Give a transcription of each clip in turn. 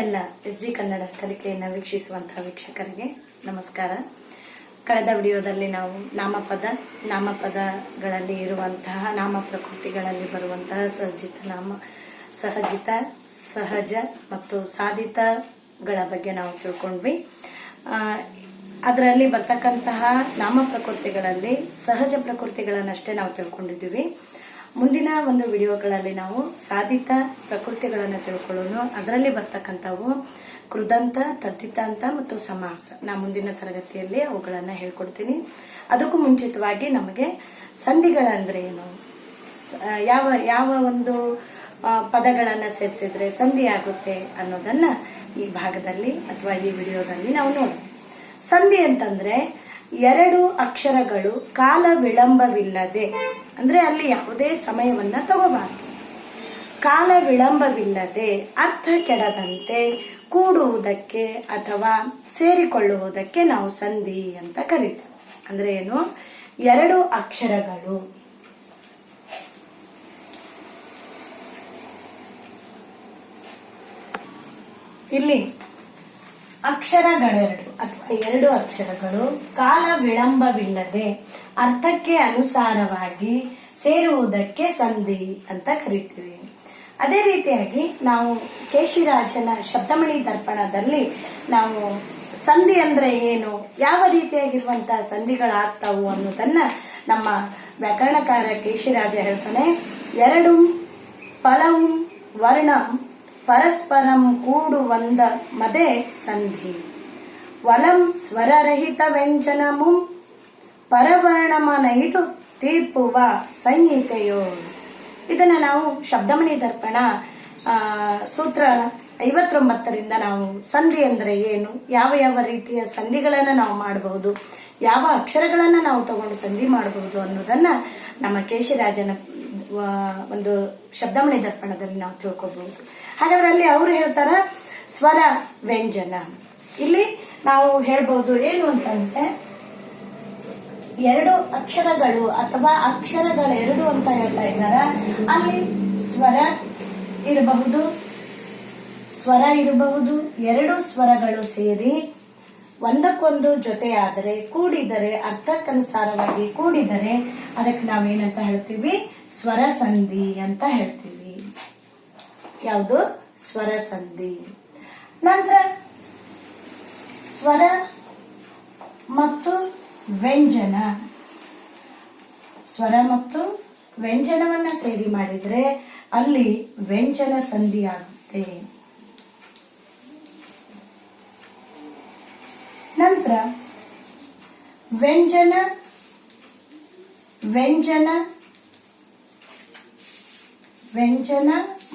ಎಲ್ಲ SG ಕನ್ನಡ ಕಲಿಕೆಯನ್ನು ವೀಕ್ಷಿಸುವಂತಹ ವೀಕ್ಷಕರಿಗೆ ನಮಸ್ಕಾರ. ಕಳೆದ ವಿಡಿಯೋದಲ್ಲಿ ನಾವು ನಾಮಪದಗಳಲ್ಲಿ ಇರುವಂತಹ ನಾಮ ಪ್ರಕೃತಿಗಳಲ್ಲಿ ಬರುವಂತಹ ಸಹಜಿತ, ಸಹಜ ಮತ್ತು ಸಾಧಿತಗಳ ಬಗ್ಗೆ ನಾವು ತಿಳ್ಕೊಂಡ್ವಿ. ಅದರಲ್ಲಿ ಬರ್ತಕ್ಕಂತಹ ನಾಮ ಪ್ರಕೃತಿಗಳಲ್ಲಿ ಸಹಜ ಪ್ರಕೃತಿಗಳನ್ನಷ್ಟೇ ನಾವು ತಿಳ್ಕೊಂಡಿದ್ದೀವಿ. ಮುಂದಿನ ಒಂದು ವಿಡಿಯೋಗಳಲ್ಲಿ ನಾವು ಸಾಧಿತ ಪ್ರಕೃತಿಗಳನ್ನು ತಿಳ್ಕೊಳ್ಳೋಣ. ಅದರಲ್ಲಿ ಬರ್ತಕ್ಕಂಥವು ಕೃದಂತ, ತದ್ದಿತಾಂತ ಮತ್ತು ಸಮಾಸ. ನಾ ಮುಂದಿನ ತರಗತಿಯಲ್ಲಿ ಅವುಗಳನ್ನು ಹೇಳ್ಕೊಡ್ತೀನಿ. ಅದಕ್ಕೂ ಮುಂಚಿತವಾಗಿ ನಮಗೆ ಸಂಧಿಗಳಂದ್ರೆ ಏನು, ಯಾವ ಒಂದು ಪದಗಳನ್ನು ಸೇರಿಸಿದ್ರೆ ಸಂಧಿ ಆಗುತ್ತೆ ಅನ್ನೋದನ್ನ ಈ ಭಾಗದಲ್ಲಿ ಅಥವಾ ಈ ವಿಡಿಯೋದಲ್ಲಿ ನಾವು ನೋಡೋಣ. ಸಂಧಿ ಅಂತಂದ್ರೆ ಎರಡು ಅಕ್ಷರಗಳು ಕಾಲ ವಿಳಂಬವಿಲ್ಲದೆ, ಅಂದ್ರೆ ಅಲ್ಲಿ ಯಾವುದೇ ಸಮಯವನ್ನ ತಗೋಬಾರದು, ಕಾಲ ವಿಳಂಬವಿಲ್ಲದೆ ಅರ್ಥ ಕೆಡದಂತೆ ಕೂಡುವುದಕ್ಕೆ ಅಥವಾ ಸೇರಿಕೊಳ್ಳುವುದಕ್ಕೆ ನಾವು ಸಂಧಿ ಅಂತ ಕರೀತೀವಿ. ಅಂದ್ರೆ ಏನು, ಎರಡು ಅಕ್ಷರಗಳು ಇಲ್ಲಿ ಅಕ್ಷರಗಳೆರಡು ಅಥವಾ ಎರಡು ಅಕ್ಷರಗಳು ಕಾಲ ವಿಳಂಬವಿಲ್ಲದೆ ಅರ್ಥಕ್ಕೆ ಅನುಸಾರವಾಗಿ ಸೇರುವುದಕ್ಕೆ ಸಂಧಿ ಅಂತ ಕರಿತೀವಿ. ಅದೇ ರೀತಿಯಾಗಿ ನಾವು ಕೇಶಿರಾಜನ ಶಬ್ದಮಣಿ ದರ್ಪಣದಲ್ಲಿ ನಾವು ಸಂಧಿ ಅಂದ್ರೆ ಏನು, ಯಾವ ರೀತಿಯಾಗಿರುವಂತಹ ಸಂಧಿಗಳಾಗ್ತಾವು ಅನ್ನೋದನ್ನ ನಮ್ಮ ವ್ಯಾಕರಣಕಾರ ಕೇಶಿರಾಜ ಹೇಳ್ತಾನೆ. ಎರಡು ಫಲವು ವರ್ಣಂ ಪರಸ್ಪರಂ ಕೂಡುವಂದ ಮದೆ ಸಂಧಿ, ವಲಂ ಸ್ವರರಹಿತ ವ್ಯಂಜನಮು ಪರವರ್ಣಮನೈದು ತೀರ್ಪುವ ಸಂಹಿತೆಯೋ. ಇದನ್ನ ನಾವು ಶಬ್ದಮಣಿ ದರ್ಪಣ ಸೂತ್ರ 59ರಿಂದ ನಾವು ಸಂಧಿ ಅಂದ್ರೆ ಏನು, ಯಾವ ರೀತಿಯ ಸಂಧಿಗಳನ್ನ ನಾವು ಮಾಡಬಹುದು, ಯಾವ ಅಕ್ಷರಗಳನ್ನ ನಾವು ತಗೊಂಡು ಸಂಧಿ ಮಾಡಬಹುದು ಅನ್ನೋದನ್ನ ನಮ್ಮ ಕೇಶಿರಾಜನ ಒಂದು ಶಬ್ದಮಣಿ ದರ್ಪಣದಲ್ಲಿ ನಾವು ತಿಳ್ಕೊಬಹುದು. ಹಾಗಾದ್ರೆ ಅಲ್ಲಿ ಅವರು ಹೇಳ್ತಾರ ಸ್ವರ ವ್ಯಂಜನ. ಇಲ್ಲಿ ನಾವು ಹೇಳ್ಬಹುದು ಏನು ಅಂತಂದ್ರೆ ಎರಡು ಅಕ್ಷರಗಳು ಅಥವಾ ಅಕ್ಷರಗಳೆರಡು ಅಂತ ಹೇಳ್ತಾ ಇದ್ದಾರ. ಅಲ್ಲಿ ಸ್ವರ ಇರಬಹುದು, ಎರಡು ಸ್ವರಗಳು ಸೇರಿ ಒಂದಕ್ಕೊಂದು ಜೊತೆಯಾದರೆ, ಕೂಡಿದರೆ, ಅರ್ಥಕ್ಕನುಸಾರವಾಗಿ ಕೂಡಿದರೆ ಅದಕ್ಕೆ ನಾವೇನಂತ ಹೇಳ್ತೀವಿ, ಸ್ವರ ಸಂಧಿ ಅಂತ ಹೇಳ್ತೀವಿ. ಯಾವುದು, ಸ್ವರ ಸಂಧಿ. ನಂತರ ಸ್ವರ ಮತ್ತು ವ್ಯಂಜನ, ಸ್ವರ ಮತ್ತು ವ್ಯಂಜನವನ್ನ ಸೇರಿ ಮಾಡಿದ್ರೆ ಅಲ್ಲಿ ವ್ಯಂಜನ ಸಂಧಿ ಆಗುತ್ತೆ. ನಂತರ ವ್ಯಂಜನ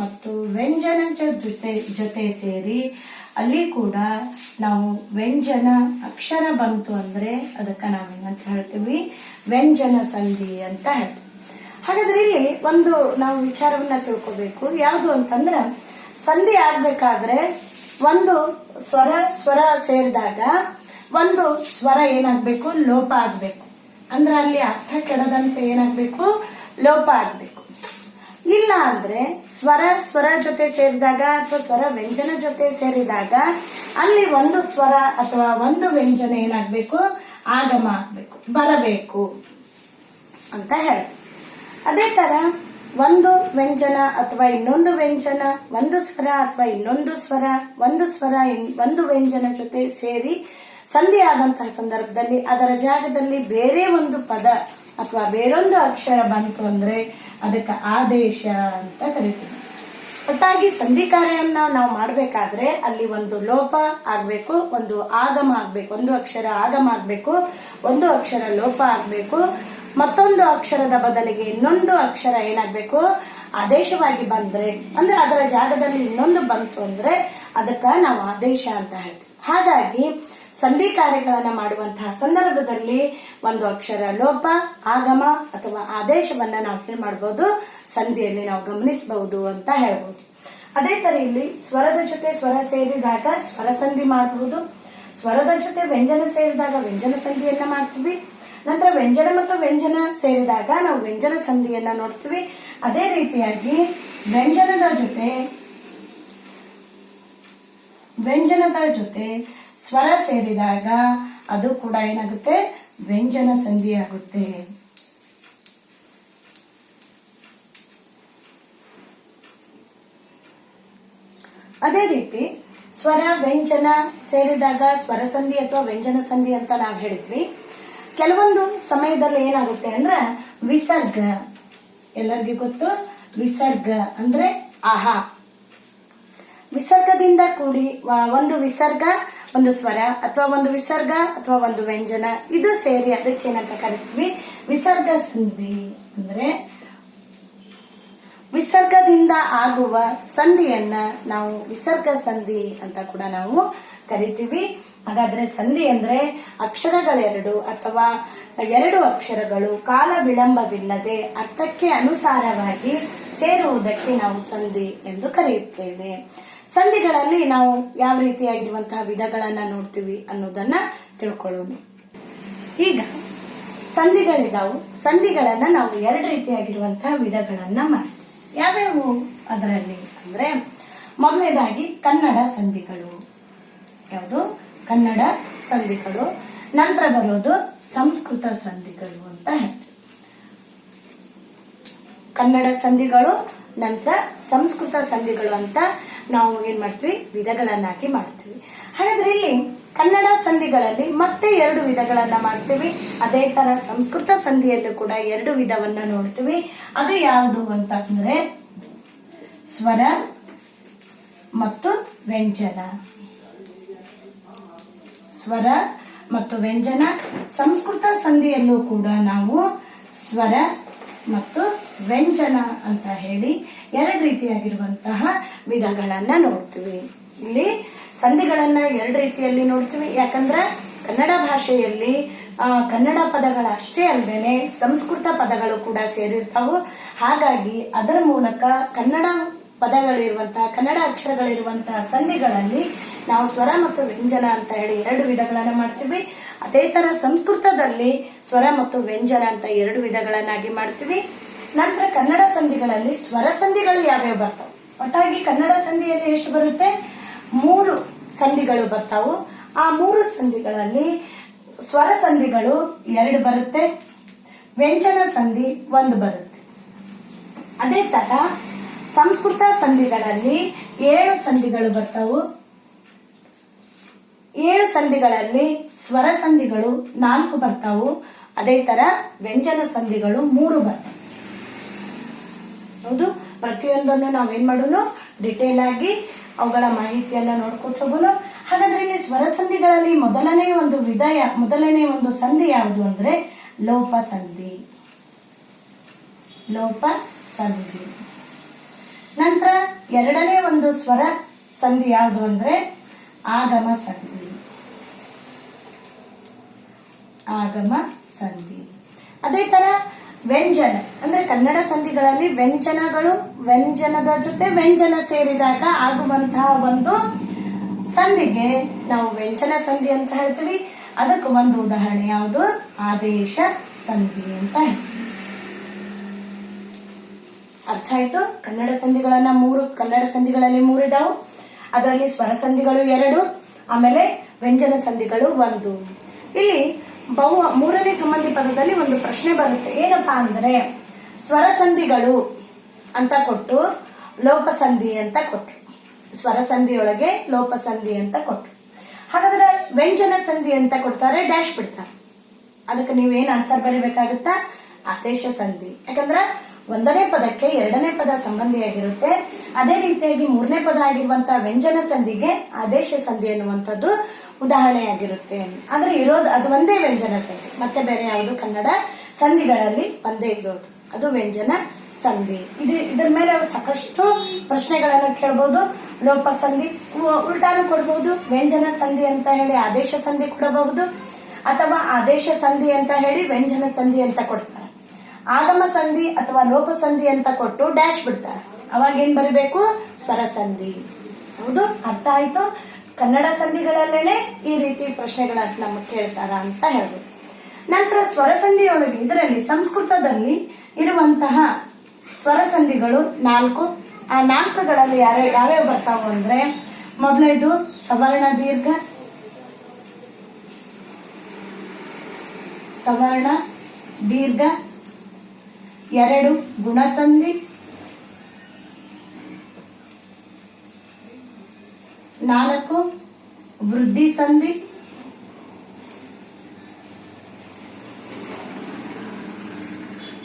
ಮತ್ತು ವ್ಯಂಜನ ಜೊತೆ ಸೇರಿ ಅಲ್ಲಿ ಕೂಡ ನಾವು ವ್ಯಂಜನ ಅಕ್ಷರ ಬಂತು ಅಂದ್ರೆ ಅದಕ್ಕೆ ನಾವೇನಂತ ಹೇಳ್ತೀವಿ, ವ್ಯಂಜನ ಸಂಧಿ ಅಂತ ಹೇಳ್ತೀವಿ. ಹಾಗಾದ್ರೆ ಇಲ್ಲಿ ಒಂದು ನಾವು ವಿಚಾರವನ್ನ ತಿಳ್ಕೋಬೇಕು. ಯಾವುದು ಅಂತಂದ್ರ ಸಂಧಿ ಆಗ್ಬೇಕಾದ್ರೆ ಒಂದು ಸ್ವರ ಸೇರಿದಾಗ ಒಂದು ಸ್ವರ ಏನಾಗ್ಬೇಕು, ಲೋಪ ಆಗ್ಬೇಕು. ಅಂದ್ರೆ ಅಲ್ಲಿ ಅರ್ಥ ಕೆಡದಂತೆ ಏನಾಗ್ಬೇಕು, ಲೋಪ ಆಗ್ಬೇಕು. ಇಲ್ಲ ಅಂದ್ರೆ ಸ್ವರ ಜೊತೆ ಸೇರಿದಾಗ ಅಥವಾ ಸ್ವರ ವ್ಯಂಜನ ಜೊತೆ ಸೇರಿದಾಗ ಅಲ್ಲಿ ಒಂದು ಸ್ವರ ಅಥವಾ ಒಂದು ವ್ಯಂಜನ ಏನಾಗ್ಬೇಕು, ಆಗಮ ಆಗ್ಬೇಕು, ಬರಬೇಕು ಅಂತ ಹೇಳಿ. ಅದೇ ತರ ಒಂದು ವ್ಯಂಜನ ಅಥವಾ ಇನ್ನೊಂದು ವ್ಯಂಜನ, ಒಂದು ಸ್ವರ ಅಥವಾ ಇನ್ನೊಂದು ಸ್ವರ, ಒಂದು ವ್ಯಂಜನ ಜೊತೆ ಸೇರಿ ಸಂಧಿ ಆದಂತಹ ಸಂದರ್ಭದಲ್ಲಿ ಅದರ ಜಾಗದಲ್ಲಿ ಬೇರೆ ಒಂದು ಪದ ಅಥವಾ ಬೇರೊಂದು ಅಕ್ಷರ ಬಂತು ಅಂದ್ರೆ ಅದಕ್ಕೆ ಆದೇಶ ಅಂತ ಕರಿತೀವಿ. ಒಟ್ಟಾಗಿ ಸಂಧಿ ಕಾರ್ಯವನ್ನ ನಾವು ಮಾಡಬೇಕಾದ್ರೆ ಅಲ್ಲಿ ಒಂದು ಲೋಪ ಆಗ್ಬೇಕು, ಒಂದು ಆಗಮ ಆಗ್ಬೇಕು, ಒಂದು ಅಕ್ಷರ ಆಗಮ ಆಗ್ಬೇಕು, ಒಂದು ಅಕ್ಷರ ಲೋಪ ಆಗ್ಬೇಕು, ಮತ್ತೊಂದು ಅಕ್ಷರದ ಬದಲಿಗೆ ಇನ್ನೊಂದು ಅಕ್ಷರ ಏನಾಗ್ಬೇಕು, ಆದೇಶವಾಗಿ ಬಂದ್ರೆ, ಅಂದ್ರೆ ಅದರ ಜಾಗದಲ್ಲಿ ಇನ್ನೊಂದು ಬಂತು ಅಂದ್ರೆ ಅದಕ್ಕ ನಾವು ಆದೇಶ ಅಂತ ಹೇಳ್ತೀವಿ. ಹಾಗಾಗಿ ಸಂಧಿ ಕಾರ್ಯಗಳನ್ನ ಮಾಡುವಂತಹ ಸಂದರ್ಭದಲ್ಲಿ ಒಂದು ಅಕ್ಷರ ಲೋಪ, ಆಗಮ ಅಥವಾ ಆದೇಶವನ್ನ ನಾವು ಏನ್ ಮಾಡಬಹುದು, ಸಂಧಿಯಲ್ಲಿ ನಾವು ಗಮನಿಸಬಹುದು ಅಂತ ಹೇಳ್ಬಹುದು. ಅದೇ ತರ ಇಲ್ಲಿ ಸ್ವರದ ಜೊತೆ ಸ್ವರ ಸೇರಿದಾಗ ಸ್ವರ ಸಂಧಿ ಮಾಡಬಹುದು, ಸ್ವರದ ಜೊತೆ ವ್ಯಂಜನ ಸೇರಿದಾಗ ವ್ಯಂಜನ ಸಂಧಿಯನ್ನ ಮಾಡ್ತೀವಿ. ನಂತರ ವ್ಯಂಜನ ಮತ್ತು ವ್ಯಂಜನ ಸೇರಿದಾಗ ನಾವು ವ್ಯಂಜನ ಸಂಧಿಯನ್ನ ನೋಡ್ತೀವಿ. ಅದೇ ರೀತಿಯಾಗಿ ವ್ಯಂಜನದ ಜೊತೆ ವ್ಯಂಜನದ ಜೊತೆ ಸ್ವರ ಸೇರಿದಾಗ ಅದು ಕೂಡ ಏನಾಗುತ್ತೆ, ವ್ಯಂಜನ ಸಂಧಿ ಆಗುತ್ತೆ. ಅದೇ ರೀತಿ ಸ್ವರ ವ್ಯಂಜನ ಸೇರಿದಾಗ ಸ್ವರ ಸಂಧಿ ಅಥವಾ ವ್ಯಂಜನ ಸಂಧಿ ಅಂತ ನಾವು ಹೇಳಿದ್ವಿ. ಕೆಲವೊಂದು ಸಮಯದಲ್ಲಿ ಏನಾಗುತ್ತೆ ಅಂದ್ರೆ ವಿಸರ್ಗ, ಎಲ್ಲರಿಗೂ ಗೊತ್ತು ವಿಸರ್ಗ ಅಂದ್ರೆ ಆಹಾ, ವಿಸರ್ಗದಿಂದ ಕೂಡಿ ಒಂದು ವಿಸರ್ಗ ಒಂದು ಸ್ವರ ಅಥವಾ ಒಂದು ವಿಸರ್ಗ ಅಥವಾ ಒಂದು ವ್ಯಂಜನ ಇದು ಸೇರಿ ಅದಕ್ಕೆ ಏನಂತ ಕರಿತೀವಿ, ವಿಸರ್ಗ ಸಂಧಿ. ಅಂದ್ರೆ ವಿಸರ್ಗದಿಂದ ಆಗುವ ಸಂಧಿಯನ್ನ ನಾವು ವಿಸರ್ಗ ಸಂಧಿ ಅಂತ ಕೂಡ ನಾವು ಕರಿತೀವಿ. ಹಾಗಾದ್ರೆ ಸಂಧಿ ಅಂದ್ರೆ ಅಕ್ಷರಗಳೆರಡು ಅಥವಾ ಎರಡು ಅಕ್ಷರಗಳು ಕಾಲ ವಿಳಂಬವಿಲ್ಲದೆ ಅರ್ಥಕ್ಕೆ ಅನುಸಾರವಾಗಿ ಸೇರುವುದಕ್ಕೆ ನಾವು ಸಂಧಿ ಎಂದು ಕರೆಯುತ್ತೇವೆ. ಸಂಧಿಗಳಲ್ಲಿ ನಾವು ಯಾವ ರೀತಿಯಾಗಿರುವಂತಹ ವಿಧಗಳನ್ನ ನೋಡ್ತೀವಿ ಅನ್ನೋದನ್ನ ತಿಳ್ಕೊಳ್ಳೋಣ. ಈಗ ಸಂಧಿಗಳಿದಾವು. ಸಂಧಿಗಳನ್ನ ನಾವು ಎರಡು ರೀತಿಯಾಗಿರುವಂತಹ ವಿಧಗಳನ್ನ ಮಾಡ್ತೀವಿ. ಯಾವ್ಯಾವು ಅದರಲ್ಲಿ ಅಂದ್ರೆ ಮೊದಲನೇದಾಗಿ ಕನ್ನಡ ಸಂಧಿಗಳು. ಯಾವುದು? ಕನ್ನಡ ಸಂಧಿಗಳು. ನಂತರ ಬರೋದು ಸಂಸ್ಕೃತ ಸಂಧಿಗಳು ಅಂತ ಹೇಳ್ತೀವಿ. ಕನ್ನಡ ಸಂಧಿಗಳು ನಂತರ ಸಂಸ್ಕೃತ ಸಂಧಿಗಳು ಅಂತ ನಾವು ಏನ್ ಮಾಡ್ತೀವಿ, ವಿಧಗಳನ್ನಾಗಿ ಮಾಡ್ತೀವಿ. ಹಾಗಾದ್ರೆ ಇಲ್ಲಿ ಕನ್ನಡ ಸಂಧಿಗಳಲ್ಲಿ ಮತ್ತೆ ಎರಡು ವಿಧಗಳನ್ನ ಮಾಡ್ತೀವಿ. ಅದೇ ತರ ಸಂಸ್ಕೃತ ಸಂಧಿಯಲ್ಲೂ ಕೂಡ ಎರಡು ವಿಧವನ್ನ ನೋಡ್ತೀವಿ. ಅದು ಯಾವುದು ಅಂತ ಅಂದ್ರೆ ಸ್ವರ ಮತ್ತು ವ್ಯಂಜನ. ಸ್ವರ ಮತ್ತು ವ್ಯಂಜನ. ಸಂಸ್ಕೃತ ಸಂಧಿಯಲ್ಲೂ ಕೂಡ ನಾವು ಸ್ವರ ಮತ್ತು ವ್ಯಂಜನ ಅಂತ ಹೇಳಿ ಎರಡು ರೀತಿಯಾಗಿರುವಂತಹ ವಿಧಗಳನ್ನ ನೋಡ್ತೀವಿ. ಇಲ್ಲಿ ಸಂಧಿಗಳನ್ನ ಎರಡು ರೀತಿಯಲ್ಲಿ ನೋಡ್ತೀವಿ. ಯಾಕಂದ್ರೆ ಕನ್ನಡ ಭಾಷೆಯಲ್ಲಿ ಕನ್ನಡ ಪದಗಳಷ್ಟೇ ಅಲ್ಲದೇನೆ ಸಂಸ್ಕೃತ ಪದಗಳು ಕೂಡ ಸೇರಿರ್ತಾವು. ಹಾಗಾಗಿ ಅದರ ಮೂಲಕ ಕನ್ನಡ ಪದಗಳಿರುವಂತಹ ಕನ್ನಡ ಅಕ್ಷರಗಳಿರುವಂತಹ ಸಂಧಿಗಳಲ್ಲಿ ನಾವು ಸ್ವರ ಮತ್ತು ವ್ಯಂಜನ ಅಂತ ಹೇಳಿ ಎರಡು ವಿಧಗಳನ್ನ ಮಾಡ್ತೀವಿ. ಅದೇ ತರ ಸಂಸ್ಕೃತದಲ್ಲಿ ಸ್ವರ ಮತ್ತು ವ್ಯಂಜನ ಅಂತ ಎರಡು ವಿಧಗಳನ್ನಾಗಿ ಮಾಡ್ತೀವಿ. ನಂತರ ಕನ್ನಡ ಸಂಧಿಗಳಲ್ಲಿ ಸ್ವರ ಸಂಧಿಗಳು ಯಾವ್ಯಾವ ಬರ್ತಾವೆ? ಒಟ್ಟಾಗಿ ಕನ್ನಡ ಸಂಧಿಯಲ್ಲಿ ಎಷ್ಟು ಬರುತ್ತೆ? 3 ಸಂಧಿಗಳು ಬರ್ತಾವು. ಆ 3 ಸಂಧಿಗಳಲ್ಲಿ ಸ್ವರ ಸಂಧಿಗಳು 2 ಬರುತ್ತೆ, ವ್ಯಂಜನ ಸಂಧಿ 1 ಬರುತ್ತೆ. ಅದೇ ತರ ಸಂಸ್ಕೃತ ಸಂಧಿಗಳಲ್ಲಿ 7 ಸಂಧಿಗಳು ಬರ್ತಾವು. 7 ಸಂಧಿಗಳಲ್ಲಿ ಸ್ವರ ಸಂಧಿಗಳು 4 ಬರ್ತಾವು. ಅದೇ ತರ ವ್ಯಂಜನ ಸಂಧಿಗಳು 3 ಬರ್ತಾವೆ. ಹೌದು, ಪ್ರತಿಯೊಂದನ್ನು ನಾವೇನ್ ಮಾಡೋಣ, ಡಿಟೇಲ್ ಆಗಿ ಅವುಗಳ ಮಾಹಿತಿಯನ್ನ ನೋಡ್ಕೊತ ಹೋಗೋಣ. ಹಾಗಾದ್ರೆ ಇಲ್ಲಿ ಸ್ವರ ಸಂಧಿಗಳಲ್ಲಿ ಮೊದಲನೇ ಒಂದು ಸಂಧಿ ಯಾವುದು ಅಂದ್ರೆ ಲೋಪ ಸಂಧಿ. ಲೋಪ ಸಂಧಿ. ನಂತರ ಎರಡನೇ ಒಂದು ಸ್ವರ ಸಂಧಿ ಯಾವುದು ಅಂದ್ರೆ ಆಗಮ ಸಂಧಿ. ಆಗಮ ಸಂಧಿ. ಅದೇ ತರ ವ್ಯಂಜನ ಅಂದ್ರೆ ಕನ್ನಡ ಸಂಧಿಗಳಲ್ಲಿ ವ್ಯಂಜನದ ಜೊತೆ ವ್ಯಂಜನ ಸೇರಿದಾಗ ಆಗುವಂತಹ ಒಂದು ಸಂಧಿಗೆ ನಾವು ವ್ಯಂಜನ ಸಂಧಿ ಅಂತ ಹೇಳ್ತೀವಿ. ಅದಕ್ಕೆ ಒಂದು ಉದಾಹರಣೆ ಯಾವುದು? ಆದೇಶ ಸಂಧಿ ಅಂತ ಹೇಳ್ತೀವಿ. ಅರ್ಥ ಆಯ್ತು? ಕನ್ನಡ ಸಂಧಿಗಳಲ್ಲಿ 3 ಇದಾವು. ಅದರಲ್ಲಿ ಸ್ವರ ಸಂಧಿಗಳು 2, ಆಮೇಲೆ ವ್ಯಂಜನ ಸಂಧಿಗಳು 1. ಇಲ್ಲಿ ಮೂರನೇ ಸಂಬಂಧಿ ಪದದಲ್ಲಿ ಒಂದು ಪ್ರಶ್ನೆ ಬರುತ್ತೆ. ಏನಪ್ಪಾ ಅಂದ್ರೆ ಸ್ವರ ಸಂಧಿಗಳು ಅಂತ ಕೊಟ್ಟು ಲೋಪಸಂಧಿ ಅಂತ ಕೊಟ್ರು. ಸ್ವರ ಸಂಧಿಯೊಳಗೆ ಲೋಪಸಂಧಿ ಅಂತ ಕೊಟ್ರು. ಹಾಗಾದ್ರೆ ವ್ಯಂಜನ ಸಂಧಿ ಅಂತ ಕೊಡ್ತಾರೆ, ಡ್ಯಾಶ್ ಬಿಡ್ತಾರೆ. ಅದಕ್ಕೆ ನೀವೇನ್ ಆನ್ಸರ್ ಬರೀಬೇಕಾಗುತ್ತಾ? ಆದೇಶ ಸಂಧಿ. ಯಾಕಂದ್ರೆ 1ನೇ ಪದಕ್ಕೆ 2ನೇ ಪದ ಸಂಬಂಧಿಯಾಗಿರುತ್ತೆ. ಅದೇ ರೀತಿಯಾಗಿ 3ನೇ ಪದ ಆಗಿರುವಂತಹ ವ್ಯಂಜನ ಸಂಧಿಗೆ ಆದೇಶ ಸಂಧಿ ಅನ್ನುವಂಥದ್ದು ಉದಾಹರಣೆಯಾಗಿರುತ್ತೆ. ಆದ್ರೆ ಇರೋದು ಅದು ಒಂದೇ ವ್ಯಂಜನ ಸಂಧಿ, ಮತ್ತೆ ಬೇರೆ ಯಾವುದು ಕನ್ನಡ ಸಂಧಿಗಳಲ್ಲಿ ಒಂದೇ ಇರೋದು, ಅದು ವ್ಯಂಜನ ಸಂಧಿ. ಇದರ ಮೇಲೆ ಸಾಕಷ್ಟು ಪ್ರಶ್ನೆಗಳನ್ನ ಕೇಳಬಹುದು. ಲೋಪ ಸಂಧಿ ಉಲ್ಟಾನು ಕೊಡಬಹುದು. ವ್ಯಂಜನ ಸಂಧಿ ಅಂತ ಹೇಳಿ ಆದೇಶ ಸಂಧಿ ಕೊಡಬಹುದು, ಅಥವಾ ಆದೇಶ ಸಂಧಿ ಅಂತ ಹೇಳಿ ವ್ಯಂಜನ ಸಂಧಿ ಅಂತ ಕೊಡ್ತಾರೆ. ಆಗಮ ಸಂಧಿ ಅಥವಾ ಲೋಪ ಸಂಧಿ ಅಂತ ಕೊಟ್ಟು ಡ್ಯಾಶ್ ಬಿಡ್ತಾರೆ. ಅವಾಗ ಏನ್ ಬರೀಬೇಕು? ಸ್ವರ ಸಂಧಿ. ಹೌದು, ಅರ್ಥ ಆಯ್ತು? ಕನ್ನಡ ಸಂಧಿಗಳಲ್ಲೇನೆ ಈ ರೀತಿ ಪ್ರಶ್ನೆಗಳನ್ನ ನಮಗೆ ಕೇಳ್ತಾರ ಅಂತ ಹೇಳ್ಬೋದು. ನಂತರ ಸ್ವರ ಸಂಧಿಯೊಳಗೆ ಇದರಲ್ಲಿ ಸಂಸ್ಕೃತದಲ್ಲಿ ಇರುವಂತಹ ಸ್ವರ ಸಂಧಿಗಳು 4. ಆ 4ಗಳಲ್ಲಿ ಯಾವ್ಯಾವ ಬರ್ತಾವು ಅಂದ್ರೆ ಮೊದಲನೇದು ಸವರ್ಣ ದೀರ್ಘ, ಸವರ್ಣ ದೀರ್ಘ. 2 ಗುಣಸಂಧಿ, 4 ವೃದ್ಧಿ ಸಂಧಿ,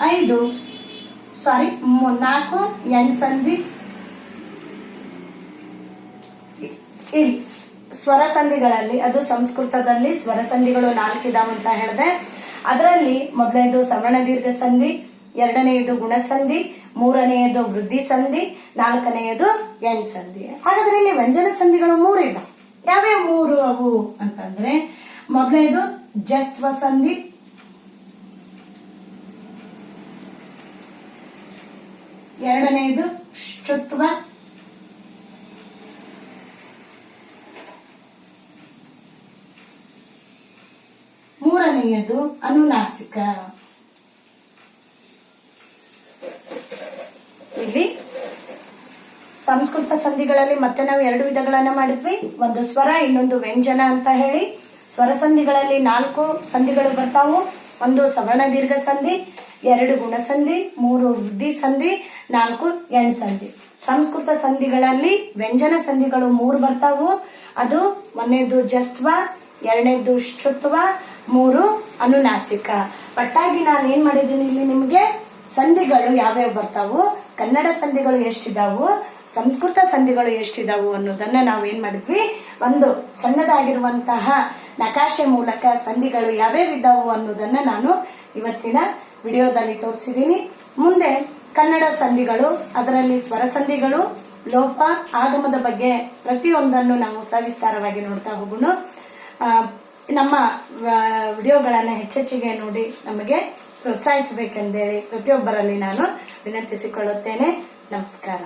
4 ಎಣ್ ಸಂಧಿ. ಇಲ್ಲಿ ಸ್ವರ ಸಂಧಿಗಳಲ್ಲಿ, ಅದು ಸಂಸ್ಕೃತದಲ್ಲಿ ಸ್ವರ ಸಂಧಿಗಳು 4 ಇದಾವ ಅಂತ ಹೇಳಿದೆ. ಅದರಲ್ಲಿ ಮೊದಲನೇದು ಸವರ್ಣ ದೀರ್ಘ ಸಂಧಿ, 2ನೇದು ಗುಣಸಂಧಿ, 3ನೇದು ವೃದ್ಧಿ ಸಂಧಿ, 4ನೇದು ಎಣ್ ಸಂಧಿ. ಹಾಗಾದ್ರೆ ಇಲ್ಲಿ ವ್ಯಂಜನ ಸಂಧಿಗಳು 3 ಇದಾವೆ. ಯಾವ್ಯಾವ 3 ಅವು ಅಂತಂದ್ರೆ, ಮೊದಲನೇದು ಜಸ್ತ್ವ ಸಂಧಿ, 2ನೇದು ಶ್ಚುತ್ವ, 3ನೇದು ಅನುನಾಸಿಕ. ಇಲ್ಲಿ ಸಂಸ್ಕೃತ ಸಂಧಿಗಳಲ್ಲಿ ಮತ್ತೆ ನಾವು 2 ವಿಧಗಳನ್ನ ಮಾಡಿದ್ವಿ. ಒಂದು ಸ್ವರ, ಇನ್ನೊಂದು ವ್ಯಂಜನ ಅಂತ ಹೇಳಿ. ಸ್ವರ ಸಂಧಿಗಳಲ್ಲಿ 4 ಸಂಧಿಗಳು ಬರ್ತಾವು. ಒಂದು ಸವರ್ಣ ದೀರ್ಘ ಸಂಧಿ, 2 ಗುಣಸಂಧಿ, 3 ವೃದ್ಧಿ ಸಂಧಿ, 4 ಎಣ್ ಸಂಧಿ. ಸಂಸ್ಕೃತ ಸಂಧಿಗಳಲ್ಲಿ ವ್ಯಂಜನ ಸಂಧಿಗಳು 3 ಬರ್ತಾವು. ಅದು 1ನೇದು ಜಸ್ತ್ವ, 2ನೇದು ಶ್ಚುತ್ವ, 3 ಅನುನಾಸಿಕ. ಒಟ್ಟಾಗಿ ನಾನು ಏನ್ ಮಾಡಿದ್ದೀನಿ ಇಲ್ಲಿ ನಿಮಗೆ ಸಂಧಿಗಳು ಯಾವ್ಯಾವ ಬರ್ತಾವು, ಕನ್ನಡ ಸಂಧಿಗಳು ಎಷ್ಟಿದಾವು, ಸಂಸ್ಕೃತ ಸಂಧಿಗಳು ಎಷ್ಟಿದಾವು ಅನ್ನೋದನ್ನ ನಾವೇನ್ ಮಾಡಿದ್ವಿ, ಒಂದು ಸಣ್ಣದಾಗಿರುವಂತಹ ನಕಾಶೆ ಮೂಲಕ ಸಂಧಿಗಳು ಯಾವ್ಯಾವ ಇದ್ದಾವು ಅನ್ನೋದನ್ನ ನಾನು ಇವತ್ತಿನ ವಿಡಿಯೋದಲ್ಲಿ ತೋರಿಸಿದ್ದೀನಿ. ಮುಂದೆ ಕನ್ನಡ ಸಂಧಿಗಳು, ಅದರಲ್ಲಿ ಸ್ವರ ಸಂಧಿಗಳು, ಲೋಪ, ಆಗಮದ ಬಗ್ಗೆ ಪ್ರತಿಯೊಂದನ್ನು ನಾವು ಸವಿಸ್ತಾರವಾಗಿ ನೋಡ್ತಾ ಹೋಗೋಣ. ನಮ್ಮ ವಿಡಿಯೋಗಳನ್ನ ಹೆಚ್ಚೆಚ್ಚಿಗೆ ನೋಡಿ ನಮಗೆ ಪ್ರೋತ್ಸಾಹಿಸಬೇಕೆಂದೇಳಿ ಪ್ರತಿಯೊಬ್ಬರಲ್ಲಿ ನಾನು ವಿನಂತಿಸಿಕೊಳ್ಳುತ್ತೇನೆ. ನಮಸ್ಕಾರ.